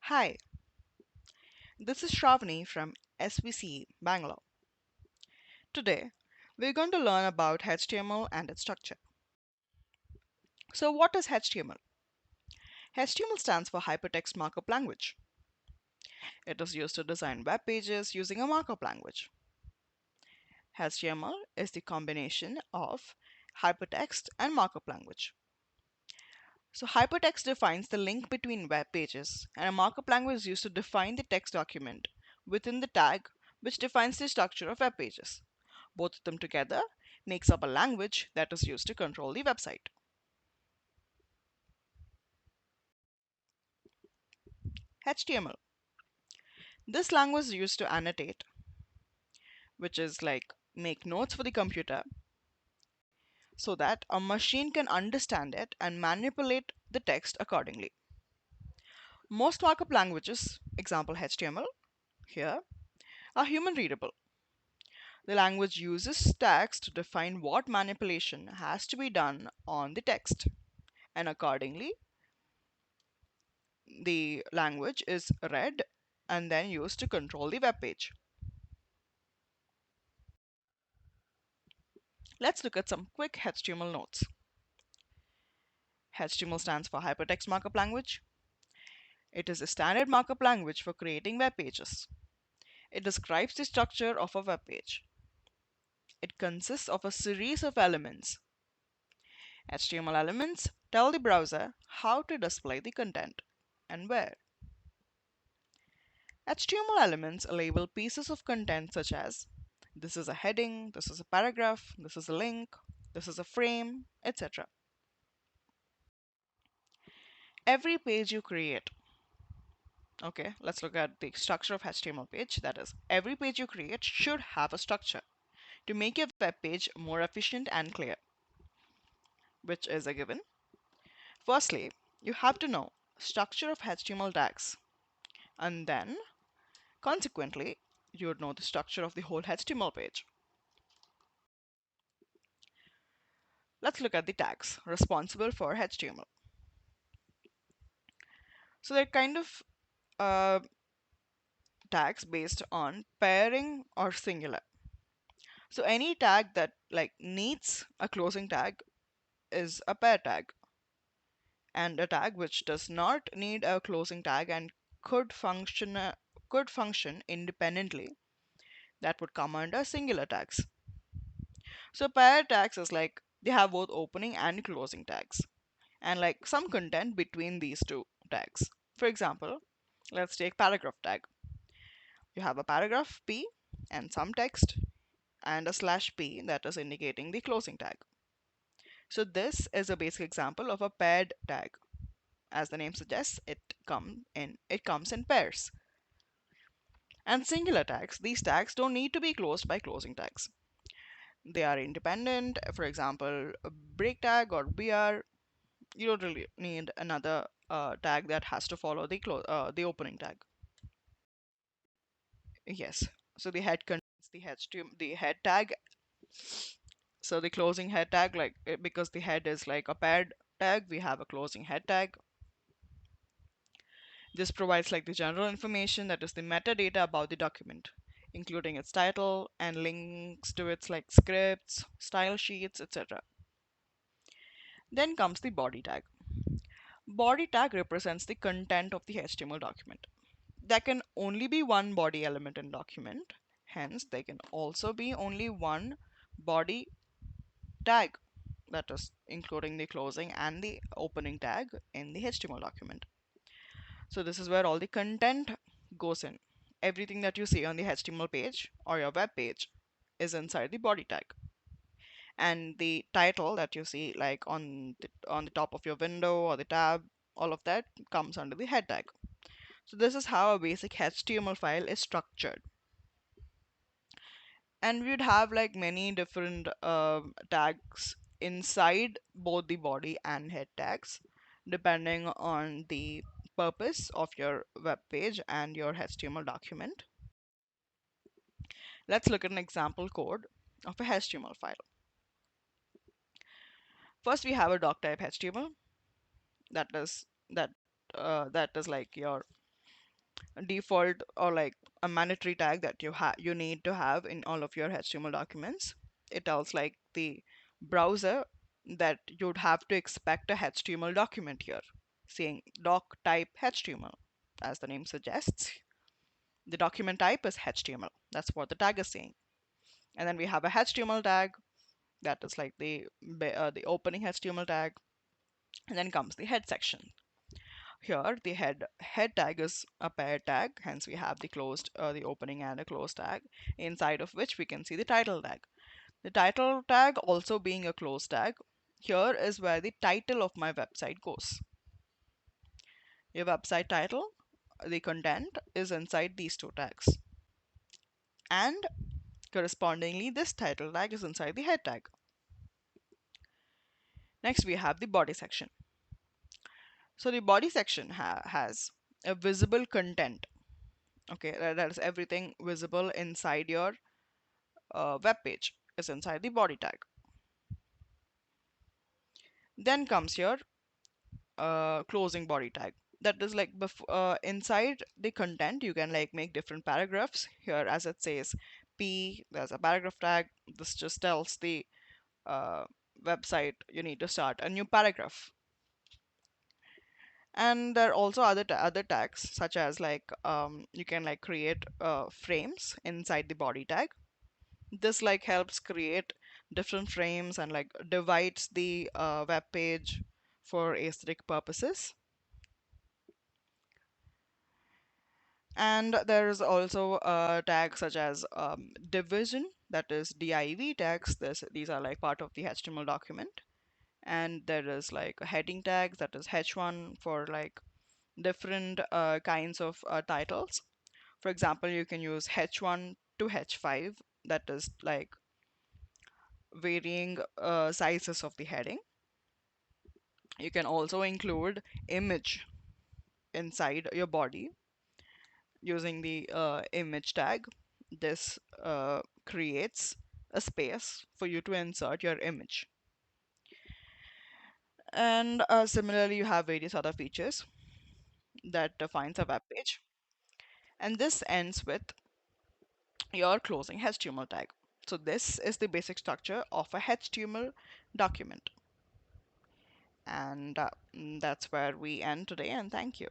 Hi, this is Shravani from SVC Bangalore. Today, we're going to learn about HTML and its structure. So, what is HTML? HTML stands for Hypertext Markup Language. It is used to design web pages using a markup language. HTML is the combination of hypertext and markup language. So, hypertext defines the link between web pages, and a markup language is used to define the text document within the tag, which defines the structure of web pages. Both of them together makes up a language that is used to control the website. HTML. This language is used to annotate, which is like make notes for the computer so that a machine can understand it and manipulate the text accordingly. Most markup languages, example HTML here, are human readable. The language uses tags to define what manipulation has to be done on the text, and accordingly, the language is read and then used to control the web page. Let's look at some quick HTML notes. HTML stands for Hypertext Markup Language. It is a standard markup language for creating web pages. It describes the structure of a web page. It consists of a series of elements. HTML elements tell the browser how to display the content and where. HTML elements label pieces of content such as this is a heading, this is a paragraph, this is a link, this is a frame, etc. Every page you create, okay, let's look at the structure of HTML page. That is, every page you create should have a structure to make your web page more efficient and clear, which is a given. Firstly, you have to know structure of HTML tags, and then consequently, you would know the structure of the whole HTML page. Let's look at the tags responsible for HTML. So they're kind of uh, tags based on pairing or singular. So any tag that like needs a closing tag is a pair tag, and a tag which does not need a closing tag and could function independently, that would come under singular tags. So pair tags is like they have both opening and closing tags, and like some content between these two tags. For example, let's take paragraph tag. You have a paragraph p and some text and a slash p that is indicating the closing tag. So this is a basic example of a paired tag. As the name suggests, it comes in pairs. And singular tags, these tags don't need to be closed by closing tags. They are independent. For example, a break tag or BR, you don't really need another tag that has to follow the opening tag. Yes. So the head contains the head tag. So the closing head tag, because the head is like a paired tag, we have a closing head tag. This provides like the general information, that is the metadata about the document, including its title and links to its like scripts, style sheets, etc. Then comes the body tag. Body tag represents the content of the HTML document. There can only be one body element in document, hence there can also be only one body tag, that is including the closing and the opening tag in the HTML document. So this is where all the content goes in. Everything that you see on the HTML page or your web page is inside the body tag. And the title that you see like on the top of your window or the tab, all of that comes under the head tag. So this is how a basic HTML file is structured. And we'd have like many different tags inside both the body and head tags, depending on the purpose of your web page and your HTML document. Let's look at an example code of a HTML file. First, we have a doc type HTML. That is that is like your default or like a mandatory tag that you need to have in all of your HTML documents. It tells like the browser that you'd have to expect a HTML document here, saying doc type HTML. As the name suggests, the document type is HTML. That's what the tag is saying. And then we have a HTML tag that is like the opening HTML tag, and then comes the head section. Here, the head tag is a paired tag, hence we have the opening and a closed tag, inside of which we can see the title tag. The title tag also being a closed tag, here is where the title of my website goes. Your website title, the content is inside these two tags, and correspondingly, this title tag is inside the head tag. Next, we have the body section. So the body section has a visible content. Okay, that is everything visible inside your web page is inside the body tag. Then comes your closing body tag. That is like inside the content, you can like make different paragraphs. Here, as it says P, there's a paragraph tag. This just tells the uh, website you need to start a new paragraph. And there are also other tags such as like you can like create frames inside the body tag. This like helps create different frames and like divides the web page for aesthetic purposes. And there is also tags such as division, that is div tags. These are like part of the HTML document. And there is like a heading tags, that is h1 for like different kinds of titles. For example, you can use h1 to h5, that is like varying sizes of the heading. You can also include image inside your body using the image tag. This creates a space for you to insert your image. And similarly, you have various other features that defines a web page. And this ends with your closing HTML tag. So this is the basic structure of a HTML document. And that's where we end today, and thank you.